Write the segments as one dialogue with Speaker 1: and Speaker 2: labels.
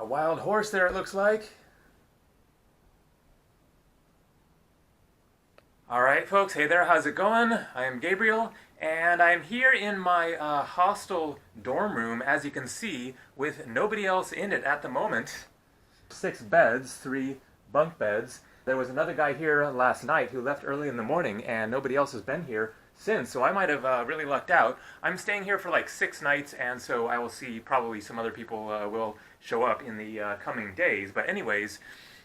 Speaker 1: A wild horse there, it looks like. Alright folks, hey there, how's it going? I am Gabriel, and I'm here in my hostel dorm room, as you can see, with nobody else in it at the moment. 6 beds, 3 bunk beds. There was another guy here last night who left early in the morning, and nobody else has been here since, so I might have really lucked out. I'm staying here for like 6 nights, and so I will see probably some other people will show up in the coming days. But anyways,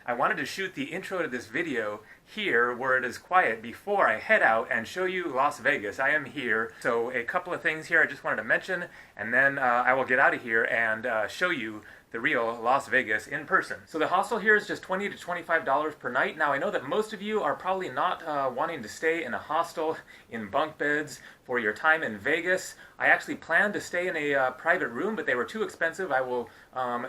Speaker 1: I wanted to shoot the intro to this video here where it is quiet before I head out and show you Las Vegas. I am here, so a couple of things here I just wanted to mention, and then I will get out of here and show you the real Las Vegas in person. So the hostel here is just $20 to $25 per night. Now I know that most of you are probably not wanting to stay in a hostel in bunk beds for your time in Vegas. I actually planned to stay in a private room, but they were too expensive. I will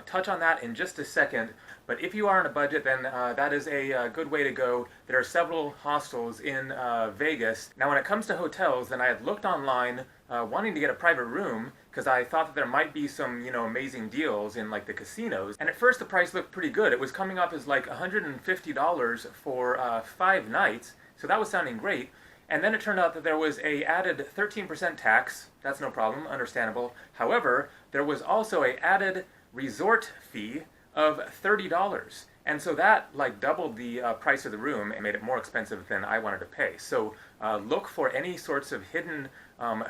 Speaker 1: touch on that in just a second. But if you are on a budget, then that is a good way to go. There are several hostels in Vegas. Now when it comes to hotels, then I had looked online wanting to get a private room because I thought that there might be some, amazing deals in like the casinos. And at first the price looked pretty good. It was coming up as like $150 for 5 nights, so that was sounding great. And then it turned out that there was a added 13% tax. That's no problem, understandable. However, there was also a added resort fee of $30. And so that like doubled the price of the room and made it more expensive than I wanted to pay. So look for any sorts of hidden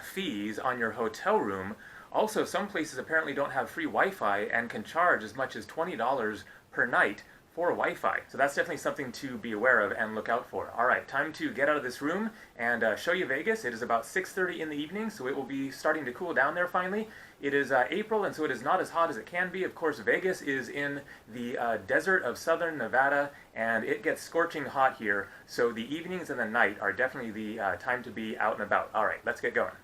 Speaker 1: fees on your hotel room. Also, some places apparently don't have free Wi-Fi and can charge as much as $20 per night for Wi-Fi. So that's definitely something to be aware of and look out for. Alright, time to get out of this room and show you Vegas. It is about 6:30 in the evening, so it will be starting to cool down there finally. It is April, and so it is not as hot as it can be. Of course, Vegas is in the desert of southern Nevada, and it gets scorching hot here, so the evenings and the night are definitely the time to be out and about. Alright, let's get going.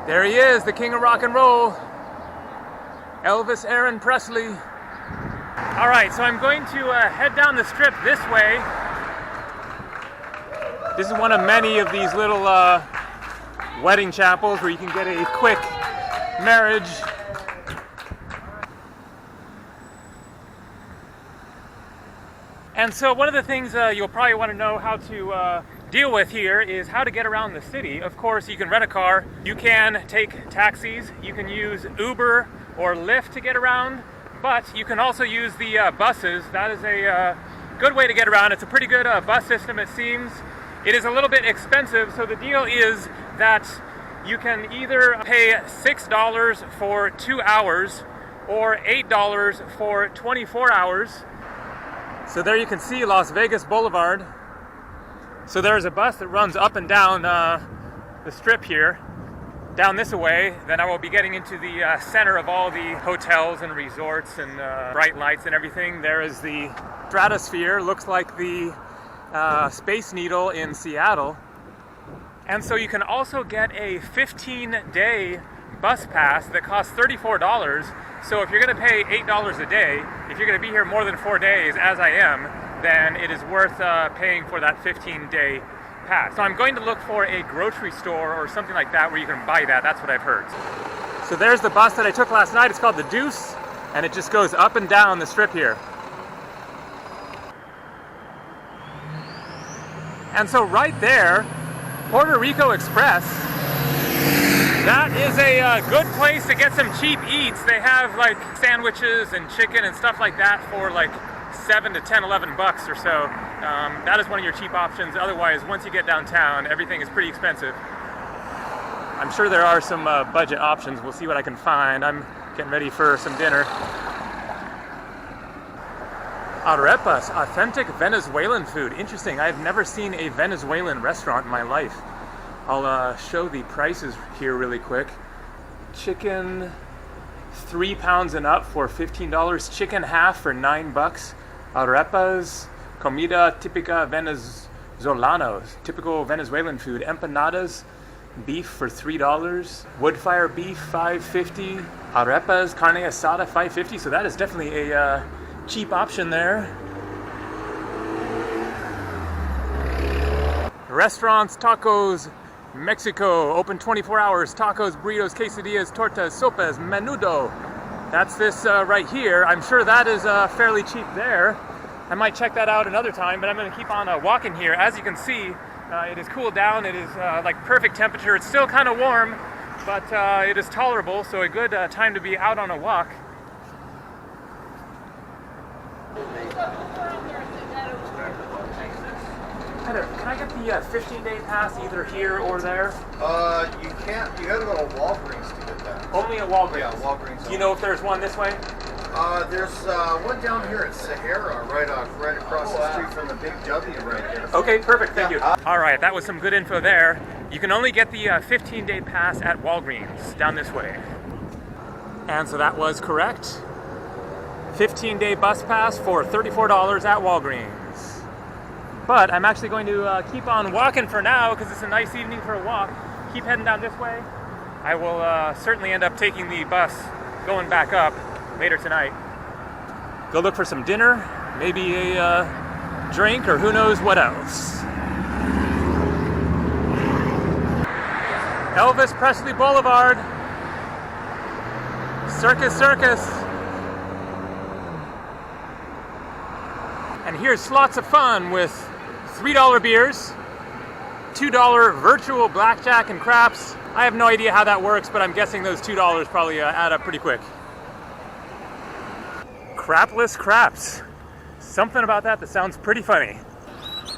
Speaker 1: There he is, the king of rock and roll, Elvis Aaron Presley. Alright, so I'm going to head down the strip this way. This is one of many of these little wedding chapels where you can get a quick marriage. And so one of the things you'll probably want to know how to deal with here is how to get around the city. Of course, you can rent a car, you can take taxis, you can use Uber or Lyft to get around, but you can also use the buses. That is a good way to get around. It's a pretty good bus system, it seems. It is a little bit expensive, so the deal is that you can either pay $6 for 2 hours or $8 for 24 hours. So there you can see Las Vegas Boulevard. So there's a bus that runs up and down the strip here, down this way. Then I will be getting into the center of all the hotels and resorts and bright lights and everything. There is the Stratosphere, looks like the Space Needle in Seattle. And so you can also get a 15-day bus pass that costs $34. So if you're going to pay $8 a day, if you're going to be here more than 4 days, as I am, then it is worth paying for that 15-day pass. So I'm going to look for a grocery store or something like that where you can buy that. That's what I've heard. So there's the bus that I took last night. It's called the Deuce, and it just goes up and down the strip here. And so right there, Puerto Rico Express, that is a good place to get some cheap eats. They have like sandwiches and chicken and stuff like that for like $7 to $10, $11 or so. That is one of your cheap options. Otherwise, once you get downtown, everything is pretty expensive. I'm sure there are some budget options. We'll see what I can find. I'm getting ready for some dinner. Arepas, authentic Venezuelan food. Interesting. I've never seen a Venezuelan restaurant in my life. I'll show the prices here really quick. Chicken, 3 pounds and up for $15. Chicken half for $9. Arepas, comida típica venezolanos. Typical Venezuelan food. Empanadas, beef for $3. Wood-fire beef, $5.50. Arepas, carne asada, $5.50. So that is definitely a cheap option there. Restaurants, tacos, Mexico, open 24 hours, tacos, burritos, quesadillas, tortas, sopas, menudo. That's this right here. I'm sure that is fairly cheap there. I might check that out another time, but I'm going to keep on walking here. As you can see, it is cooled down. It is like perfect temperature. It's still kind of warm, but it is tolerable, so a good time to be out on a walk. Heather, can I get the 15-day pass either here or there?
Speaker 2: You can't. You gotta go to Walgreens to get that.
Speaker 1: Only at Walgreens?
Speaker 2: Yeah, Walgreens.
Speaker 1: Do you know if there's one this way?
Speaker 2: There's one down here at Sahara, right across the street from the Big W right there.
Speaker 1: Okay, perfect, thank you. All right, that was some good info there. You can only get the 15-day pass at Walgreens, down this way. And so that was correct. 15-day bus pass for $34 at Walgreens. But I'm actually going to keep on walking for now because it's a nice evening for a walk. Keep heading down this way. I will certainly end up taking the bus going back up later tonight. Go look for some dinner, maybe a drink, or who knows what else. Elvis Presley Boulevard. Circus, circus. And here's lots of fun with $3 beers, $2 virtual blackjack and craps. I have no idea how that works, but I'm guessing those $2 probably add up pretty quick. Crapless craps. Something about that sounds pretty funny.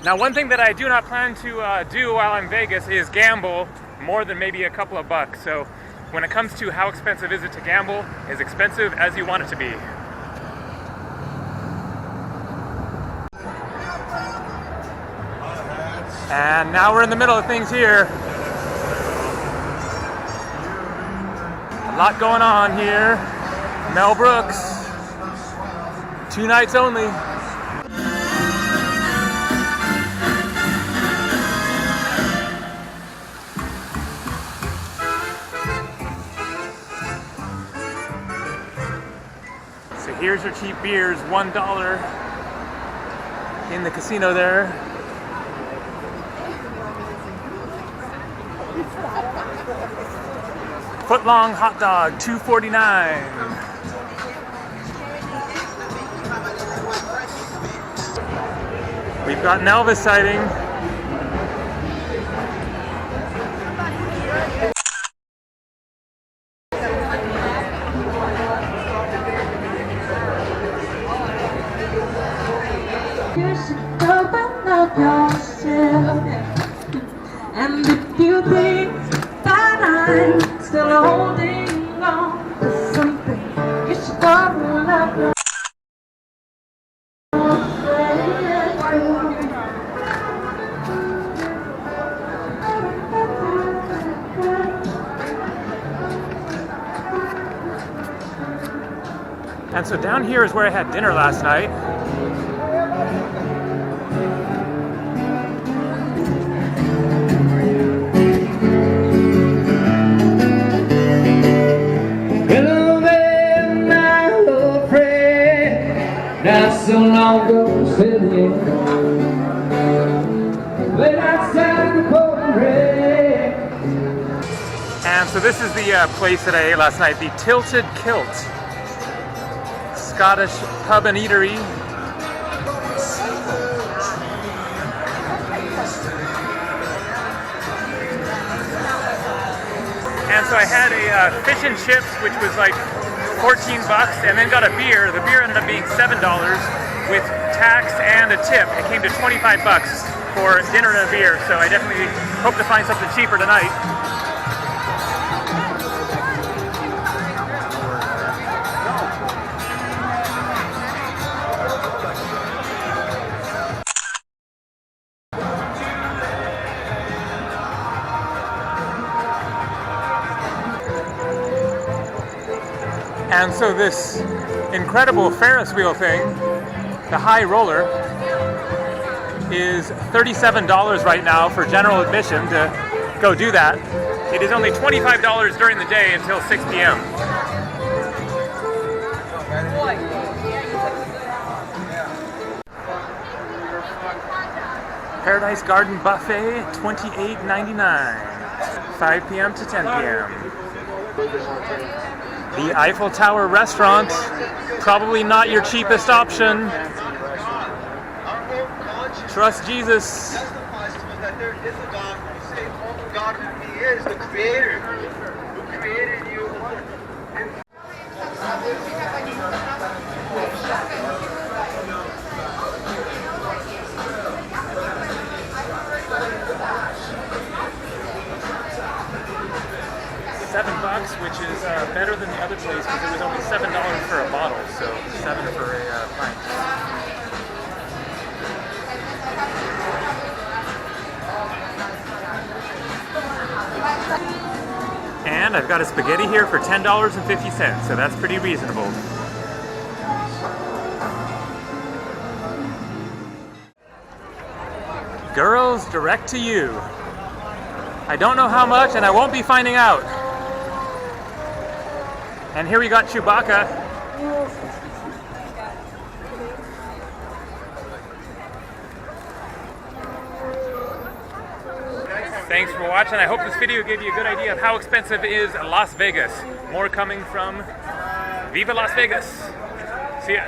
Speaker 1: Now, one thing that I do not plan to do while I'm in Vegas is gamble more than maybe a couple of bucks. So when it comes to how expensive is it to gamble, as expensive as you want it to be. And now we're in the middle of things here. A lot going on here. Mel Brooks. 2 nights only. So here's your cheap beers, $1 in the casino there. Footlong hot dog, $2.49. We've got an Elvis sighting.
Speaker 3: You should open up yourself. And if you think that I'm still holding on to something, you should open up yourself.
Speaker 1: And so down here is where I had dinner last night.
Speaker 4: Hello there, my old friend. Not so long ago, said the end. Late outside the pouring rain.
Speaker 1: And so this is the place that I ate last night, the Tilted Kilt Scottish pub and eatery. And so I had a fish and chips, which was like 14 bucks, and then got a beer. The beer ended up being $7 with tax and a tip. It came to 25 bucks for dinner and a beer, so I definitely hope to find something cheaper tonight. And so this incredible Ferris wheel thing, the high roller, is $37 right now for general admission to go do that. It is only $25 during the day until 6 p.m. Paradise Garden Buffet, $28.99. 5 p.m. to 10 p.m. The Eiffel Tower restaurant, probably not your cheapest option. Trust Jesus.
Speaker 2: Testifies to it that there is a God. You say, oh God, who He is, the Creator, who created you.
Speaker 1: $7, which is better than the other place because it was only $7 for a bottle, so 7 for a pint. And I've got a spaghetti here for $10.50, so that's pretty reasonable. Girls, direct to you. I don't know how much, and I won't be finding out. And here we got Chewbacca. Thanks for watching. I hope this video gave you a good idea of how expensive is Las Vegas. More coming from Viva Las Vegas. See ya.